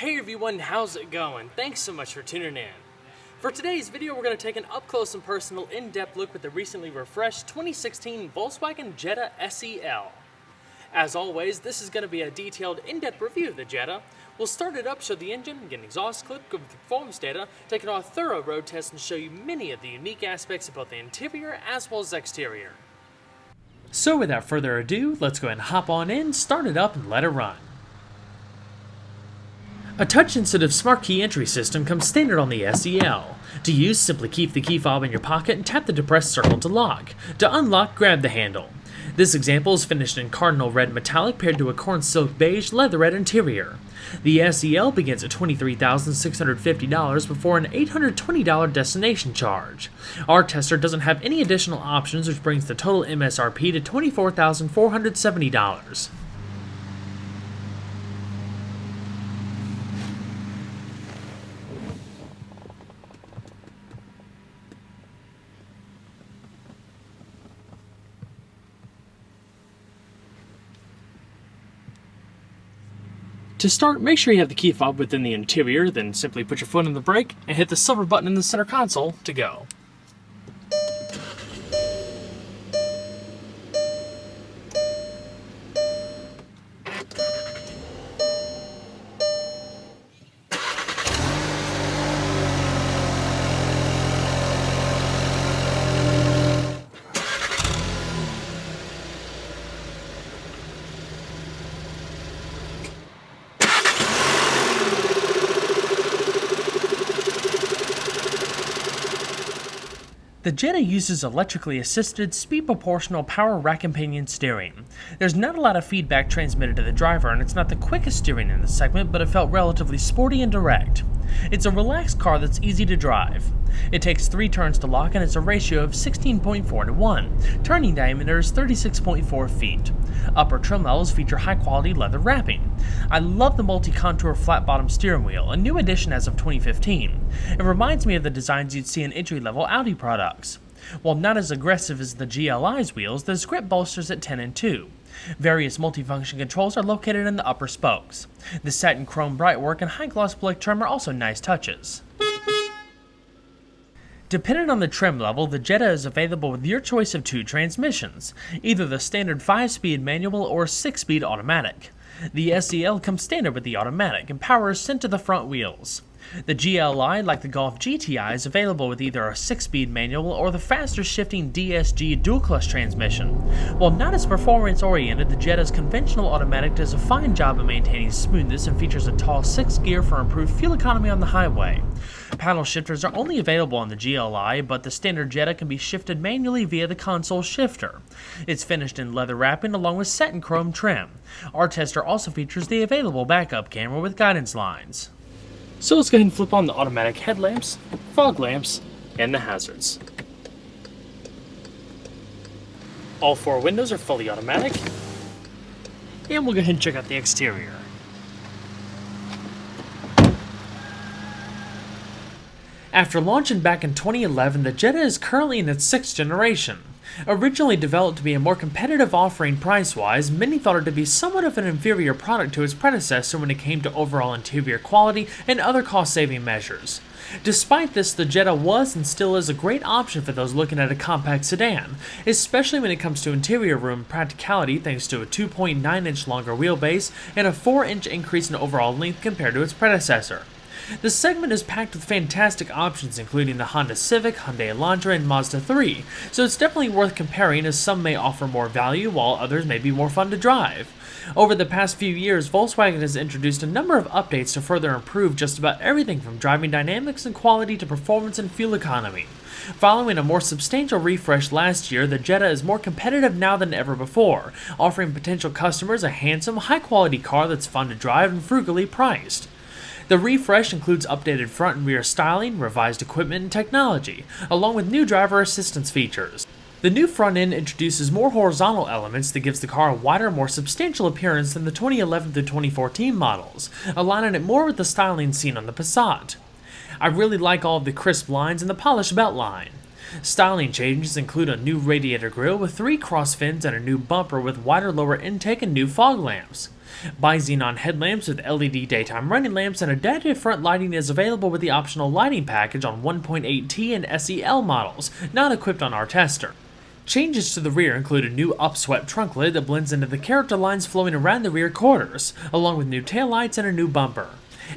Hey everyone, how's it going? Thanks so much for tuning in. For today's video, we're going to take an up-close and personal, in-depth look at the recently refreshed 2016 Volkswagen Jetta SEL. As always, this is going to be a detailed, in-depth review of the Jetta. We'll start it up, show the engine, get an exhaust clip, go over the performance data, take it on a thorough road test, and show you many of the unique aspects of both the interior as well as exterior. So without further ado, let's go ahead and hop on in, start it up, and let it run. A touch-sensitive smart key entry system comes standard on the SEL. To use, simply keep the key fob in your pocket and tap the depressed circle to lock. To unlock, grab the handle. This example is finished in cardinal red metallic paired to a corn silk beige leatherette interior. The SEL begins at $23,650 before an $820 destination charge. Our tester doesn't have any additional options, which brings the total MSRP to $24,470. To start, make sure you have the key fob within the interior, then simply put your foot on the brake and hit the silver button in the center console to go. The Jetta uses electrically assisted, speed-proportional power rack and pinion steering. There's not a lot of feedback transmitted to the driver, and it's not the quickest steering in the segment, but it felt relatively sporty and direct. It's a relaxed car that's easy to drive. It takes 3 turns to lock, and it's a ratio of 16.4 to 1. Turning diameter is 36.4 feet. Upper trim levels feature high-quality leather wrapping. I love the multi-contour flat-bottom steering wheel, a new addition as of 2015. It reminds me of the designs you'd see in entry-level Audi products. While not as aggressive as the GLI's wheels, the grip bolsters at 10 and 2. Various multifunction controls are located in the upper spokes. The satin chrome brightwork and high-gloss black trim are also nice touches. Depending on the trim level, the Jetta is available with your choice of 2 transmissions, either the standard 5-speed manual or 6-speed automatic. The SEL comes standard with the automatic, and power is sent to the front wheels. The GLI, like the Golf GTI, is available with either a 6-speed manual or the faster shifting DSG dual-clutch transmission. While not as performance-oriented, the Jetta's conventional automatic does a fine job of maintaining smoothness and features a tall 6-gear for improved fuel economy on the highway. Paddle shifters are only available on the GLI, but the standard Jetta can be shifted manually via the console shifter. It's finished in leather wrapping along with satin chrome trim. Our tester also features the available backup camera with guidance lines. So let's go ahead and flip on the automatic headlamps, fog lamps, and the hazards. All 4 windows are fully automatic, and we'll go ahead and check out the exterior. After launching back in 2011, the Jetta is currently in its 6th generation. Originally developed to be a more competitive offering price-wise, many thought it to be somewhat of an inferior product to its predecessor when it came to overall interior quality and other cost-saving measures. Despite this, the Jetta was and still is a great option for those looking at a compact sedan, especially when it comes to interior room practicality thanks to a 2.9-inch longer wheelbase and a 4-inch increase in overall length compared to its predecessor. The segment is packed with fantastic options including the Honda Civic, Hyundai Elantra, and Mazda 3, so it's definitely worth comparing as some may offer more value while others may be more fun to drive. Over the past few years, Volkswagen has introduced a number of updates to further improve just about everything from driving dynamics and quality to performance and fuel economy. Following a more substantial refresh last year, the Jetta is more competitive now than ever before, offering potential customers a handsome, high-quality car that's fun to drive and frugally priced. The refresh includes updated front and rear styling, revised equipment and technology, along with new driver assistance features. The new front end introduces more horizontal elements that gives the car a wider, more substantial appearance than the 2011 through 2014 models, aligning it more with the styling seen on the Passat. I really like all of the crisp lines and the polished belt line. Styling changes include a new radiator grille with 3 cross fins and a new bumper with wider lower intake and new fog lamps. Bi-xenon headlamps with LED daytime running lamps and adaptive front lighting is available with the optional lighting package on 1.8T and SEL models, not equipped on our tester. Changes to the rear include a new upswept trunk lid that blends into the character lines flowing around the rear quarters, along with new taillights and a new bumper.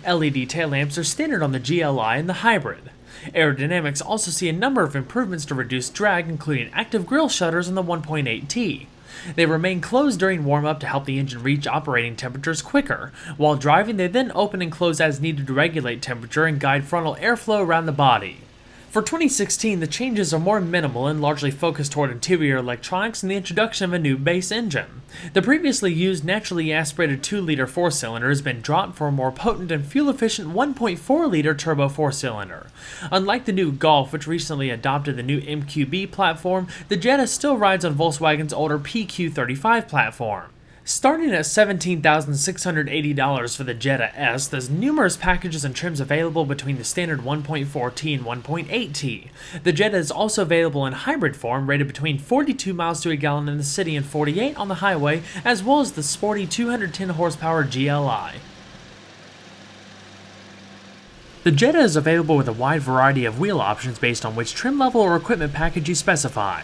LED tail lamps are standard on the GLI and the hybrid. Aerodynamics also see a number of improvements to reduce drag, including active grille shutters on the 1.8T. They remain closed during warm-up to help the engine reach operating temperatures quicker. While driving, they then open and close as needed to regulate temperature and guide frontal airflow around the body. For 2016, the changes are more minimal and largely focused toward interior electronics and the introduction of a new base engine. The previously used naturally aspirated 2-liter 4-cylinder has been dropped for a more potent and fuel-efficient 1.4-liter turbo 4-cylinder. Unlike the new Golf, which recently adopted the new MQB platform, the Jetta still rides on Volkswagen's older PQ35 platform. Starting at $17,680 for the Jetta S, there's numerous packages and trims available between the standard 1.4T and 1.8T. The Jetta is also available in hybrid form, rated between 42 miles to a gallon in the city and 48 on the highway, as well as the sporty 210 horsepower GLI. The Jetta is available with a wide variety of wheel options based on which trim level or equipment package you specify.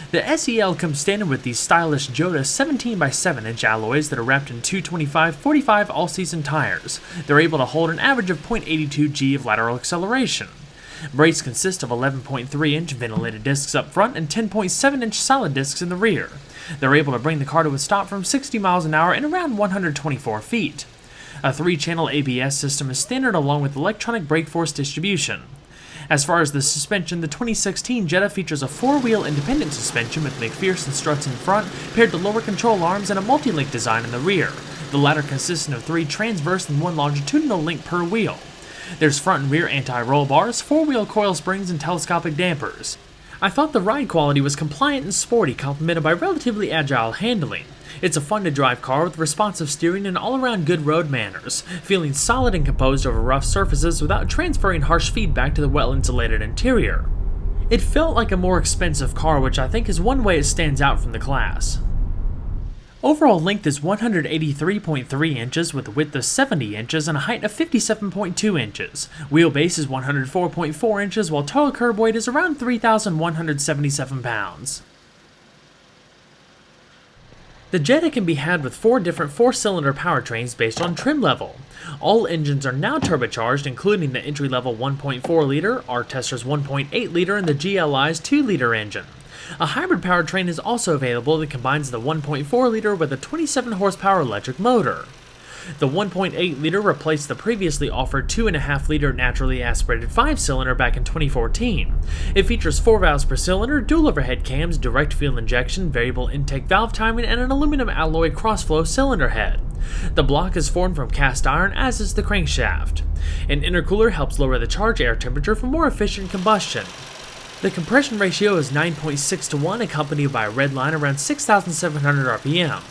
The SEL comes standard with these stylish Jetta 17x7-inch alloys that are wrapped in 225/45 all-season tires. They're able to hold an average of 0.82 g of lateral acceleration. Brakes consist of 11.3-inch ventilated discs up front and 10.7-inch solid discs in the rear. They're able to bring the car to a stop from 60 miles an hour in around 124 feet. A 3-channel ABS system is standard along with electronic brake force distribution. As far as the suspension, the 2016 Jetta features a 4-wheel independent suspension with McPherson struts in front, paired to lower control arms and a multi-link design in the rear. The latter consisting of 3 transverse and 1 longitudinal link per wheel. There's front and rear anti-roll bars, 4-wheel coil springs, and telescopic dampers. I thought the ride quality was compliant and sporty, complemented by relatively agile handling. It's a fun-to-drive car with responsive steering and all-around good road manners, feeling solid and composed over rough surfaces without transferring harsh feedback to the well-insulated interior. It felt like a more expensive car, which I think is one way it stands out from the class. Overall length is 183.3 inches with a width of 70 inches and a height of 57.2 inches. Wheelbase is 104.4 inches while total curb weight is around 3,177 pounds. The Jetta can be had with 4 different 4-cylinder powertrains based on trim level. All engines are now turbocharged, including the entry-level 1.4-liter, our tester's 1.8-liter, and the GLI's 2-liter engine. A hybrid powertrain is also available that combines the 1.4-liter with a 27-horsepower electric motor. The 1.8-liter replaced the previously offered 2.5-liter naturally aspirated 5-cylinder back in 2014. It features 4 valves per cylinder, dual overhead cams, direct fuel injection, variable intake valve timing, and an aluminum alloy cross-flow cylinder head. The block is formed from cast iron, as is the crankshaft. An intercooler helps lower the charge air temperature for more efficient combustion. The compression ratio is 9.6 to 1, accompanied by a red line around 6,700 RPM.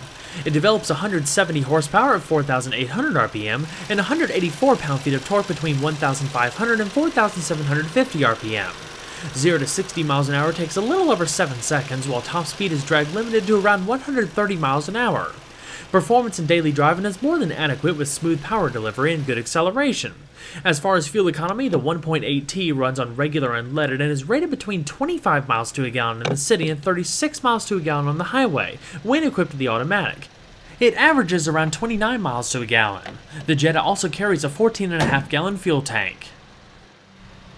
It develops 170 horsepower at 4,800 RPM and 184 pound-feet of torque between 1,500 and 4,750 RPM. 0 to 60 miles an hour takes a little over 7 seconds, while top speed is drag limited to around 130 miles an hour. Performance in daily driving is more than adequate with smooth power delivery and good acceleration. As far as fuel economy, the 1.8T runs on regular unleaded and is rated between 25 miles to a gallon in the city and 36 miles to a gallon on the highway, when equipped with the automatic. It averages around 29 miles to a gallon. The Jetta also carries a 14.5-gallon fuel tank.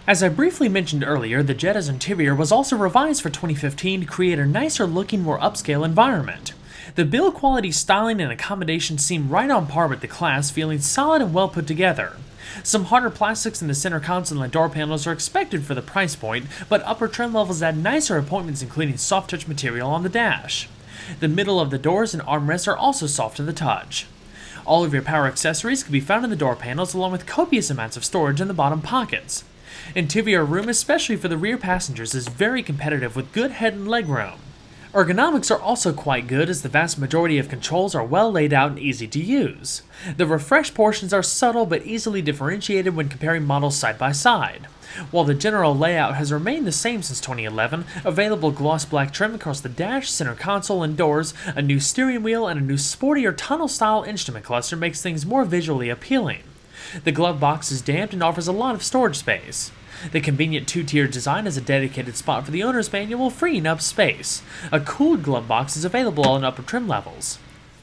As I briefly mentioned earlier, the Jetta's interior was also revised for 2015 to create a nicer looking, more upscale environment. The build quality, styling, and accommodation seem right on par with the class, feeling solid and well put together. Some harder plastics in the center console and door panels are expected for the price point, but upper trim levels add nicer appointments, including soft touch material on the dash. The middle of the doors and armrests are also soft to the touch. All of your power accessories can be found in the door panels, along with copious amounts of storage in the bottom pockets. Interior room, especially for the rear passengers, is very competitive with good head and leg room. Ergonomics are also quite good, as the vast majority of controls are well laid out and easy to use. The refresh portions are subtle but easily differentiated when comparing models side by side. While the general layout has remained the same since 2011, available gloss black trim across the dash, center console, and doors, a new steering wheel, and a new sportier tunnel-style instrument cluster makes things more visually appealing. The glove box is damped and offers a lot of storage space. The convenient two-tiered design has a dedicated spot for the owner's manual, freeing up space. A cooled glove box is available on upper trim levels.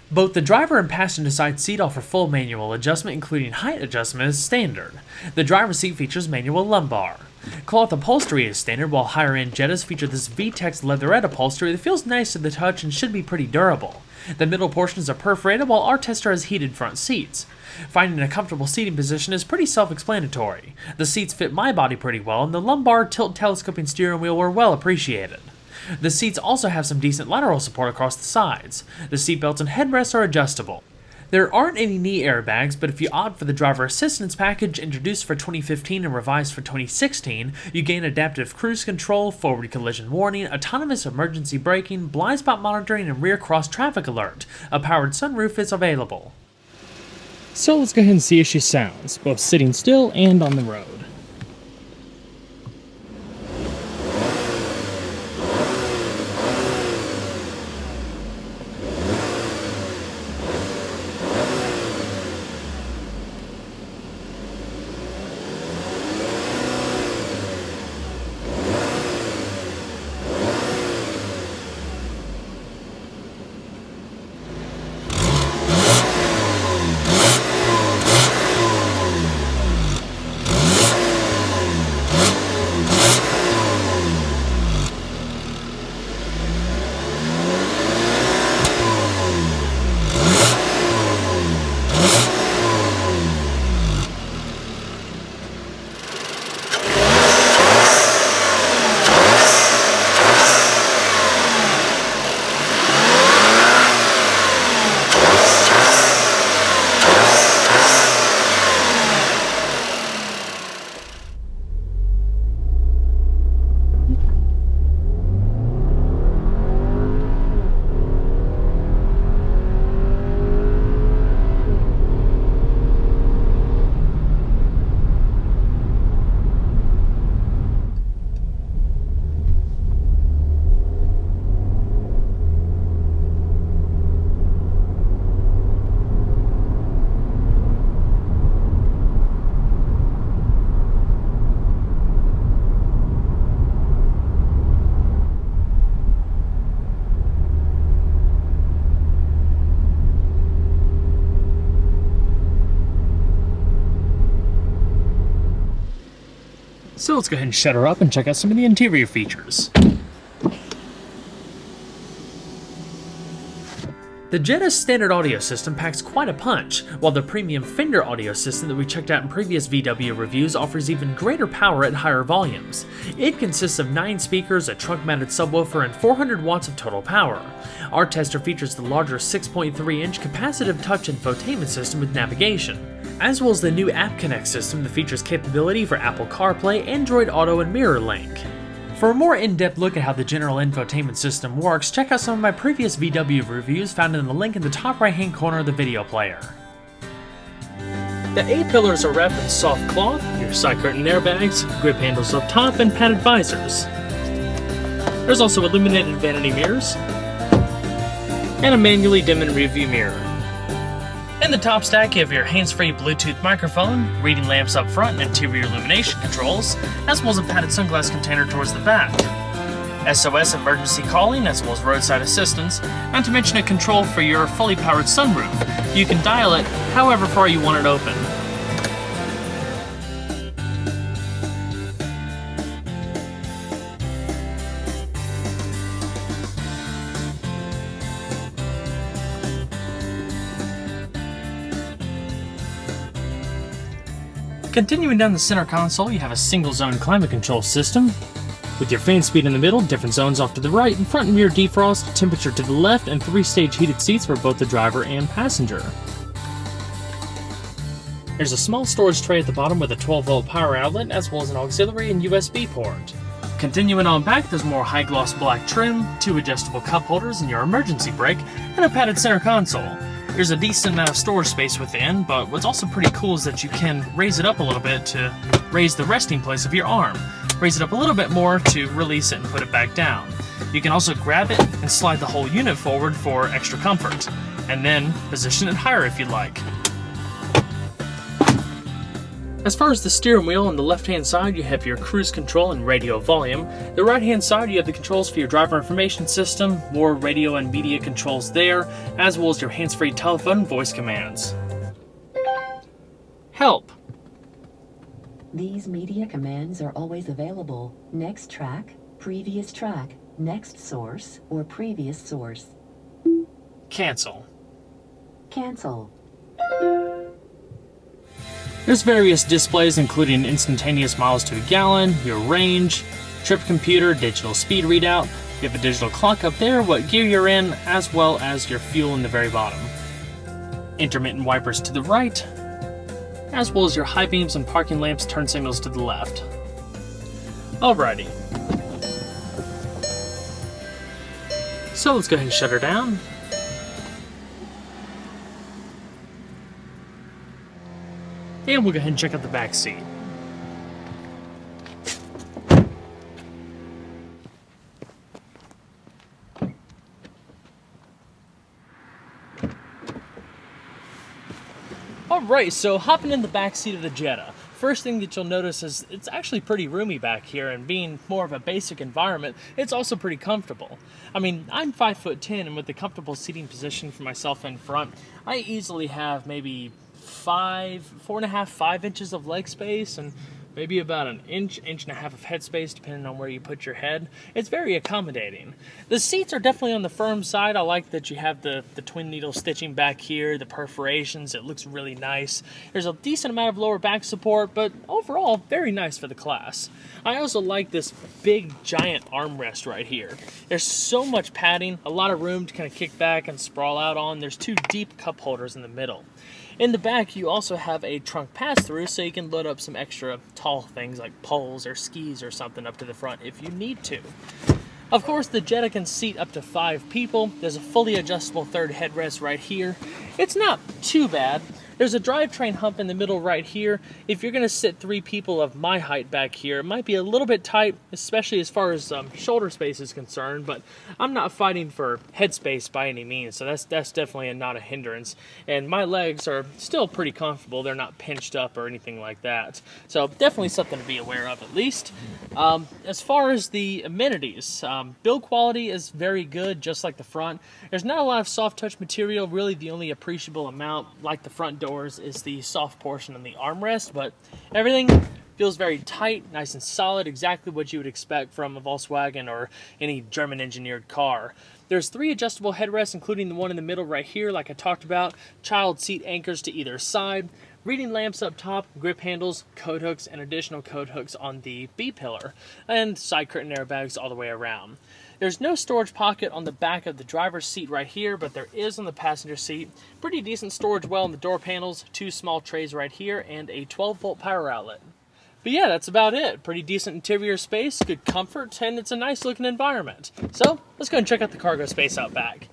Both the driver and passenger side seat offer full manual adjustment, including height adjustment as standard. The driver's seat features manual lumbar. Cloth upholstery is standard, while higher-end Jettas feature this V-Tex leatherette upholstery that feels nice to the touch and should be pretty durable. The middle portions are perforated, while our tester has heated front seats. Finding a comfortable seating position is pretty self-explanatory. The seats fit my body pretty well, and the lumbar tilt telescoping steering wheel were well appreciated. The seats also have some decent lateral support across the sides. The seatbelts and headrests are adjustable. There aren't any knee airbags, but if you opt for the driver assistance package introduced for 2015 and revised for 2016, you gain adaptive cruise control, forward collision warning, autonomous emergency braking, blind spot monitoring, and rear cross traffic alert. A powered sunroof is available. So let's go ahead and see how she sounds, both sitting still and on the road. So let's go ahead and shut her up and check out some of the interior features. The Jetta's standard audio system packs quite a punch, while the premium Fender audio system that we checked out in previous VW reviews offers even greater power at higher volumes. It consists of 9 speakers, a trunk-mounted subwoofer, and 400 watts of total power. Our tester features the larger 6.3-inch capacitive touch infotainment system with navigation, as well as the new App Connect system that features capability for Apple CarPlay, Android Auto, and MirrorLink. For a more in-depth look at how the general infotainment system works, check out some of my previous VW reviews found in the link in the top right-hand corner of the video player. The A-pillars are wrapped in soft cloth, your side curtain airbags, grip handles up top, and padded visors. There's also illuminated vanity mirrors, and a manually dimming rearview mirror. In the top stack, you have your hands-free Bluetooth microphone, reading lamps up front, and interior illumination controls, as well as a padded sunglass container towards the back. SOS emergency calling, as well as roadside assistance, not to mention a control for your fully powered sunroof. You can dial it however far you want it open. Continuing down the center console, you have a single-zone climate control system, with your fan speed in the middle, different zones off to the right, and front and rear defrost, temperature to the left, and 3-stage heated seats for both the driver and passenger. There's a small storage tray at the bottom with a 12-volt power outlet, as well as an auxiliary and USB port. Continuing on back, there's more high-gloss black trim, 2 adjustable cup holders and your emergency brake, and a padded center console. There's a decent amount of storage space within, but what's also pretty cool is that you can raise it up a little bit to raise the resting place of your arm. Raise it up a little bit more to release it and put it back down. You can also grab it and slide the whole unit forward for extra comfort, and then position it higher if you'd like. As far as the steering wheel, on the left-hand side you have your cruise control and radio volume. The right-hand side you have the controls for your driver information system, more radio and media controls there, as well as your hands-free telephone and voice commands. Help! These media commands are always available. Next track, next source, or previous source. Cancel. Cancel. There's various displays including instantaneous miles to a gallon, your range, trip computer, digital speed readout. You have a digital clock up there, what gear you're in, as well as your fuel in the very bottom. Intermittent wipers to the right, as well as your high beams and parking lamps turn signals to the left. Alrighty. So let's go ahead and shut her down. And we'll go ahead and check out the back seat. Alright, so hopping in the back seat of the Jetta. First thing that you'll notice is it's actually pretty roomy back here, and being more of a basic environment, it's also pretty comfortable. I mean, I'm 5'10", and with the comfortable seating position for myself in front, I easily have maybe 4.5, 5 inches of leg space, and maybe about an inch and a half of head space, depending on where you put your head. It's very accommodating. The seats are definitely on the firm side. I like that you have the twin needle stitching back here, the perforations. It looks really nice. There's a decent amount of lower back support, but overall, very nice for the class. I also like this big, giant armrest right here. There's so much padding, a lot of room to kind of kick back and sprawl out on. There's 2 deep cup holders in the middle. In the back, you also have a trunk pass-through, so you can load up some extra tall things like poles or skis or something up to the front if you need to. Of course, the Jetta can seat up to 5 people. There's a fully adjustable third headrest right here. It's not too bad. There's a drivetrain hump in the middle right here. If you're going to sit 3 people of my height back here, it might be a little bit tight, especially as far as shoulder space is concerned, but I'm not fighting for head space by any means, so that's definitely not a hindrance. And my legs are still pretty comfortable. They're not pinched up or anything like that. So definitely something to be aware of at least. As far as the amenities, build quality is very good, just like the front. There's not a lot of soft touch material. Really, the only appreciable amount, like the front doors, is the soft portion on the armrest, but everything feels very tight, nice and solid, exactly what you would expect from a Volkswagen or any German engineered car. There's 3 adjustable headrests, including the one in the middle right here, like I talked about, child seat anchors to either side, reading lamps up top, grip handles, coat hooks, and additional coat hooks on the B-pillar, and side curtain airbags all the way around. There's no storage pocket on the back of the driver's seat right here, but there is on the passenger seat. Pretty decent storage well in the door panels, 2 small trays right here, and a 12-volt power outlet. But yeah, that's about it. Pretty decent interior space, good comfort, and it's a nice looking environment. So let's go and check out the cargo space out back.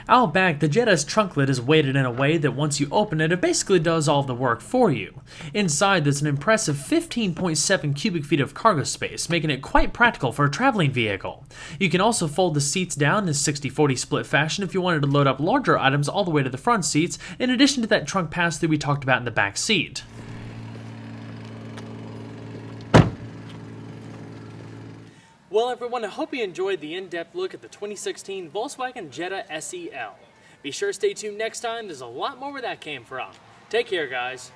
Out back, the Jetta's trunk lid is weighted in a way that once you open it, it basically does all the work for you. Inside, there's an impressive 15.7 cubic feet of cargo space, making it quite practical for a traveling vehicle. You can also fold the seats down in a 60-40 split fashion if you wanted to load up larger items all the way to the front seats, in addition to that trunk pass-through we talked about in the back seat. Well, everyone, I hope you enjoyed the in-depth look at the 2016 Volkswagen Jetta SEL. Be sure to stay tuned next time. There's a lot more where that came from. Take care, guys.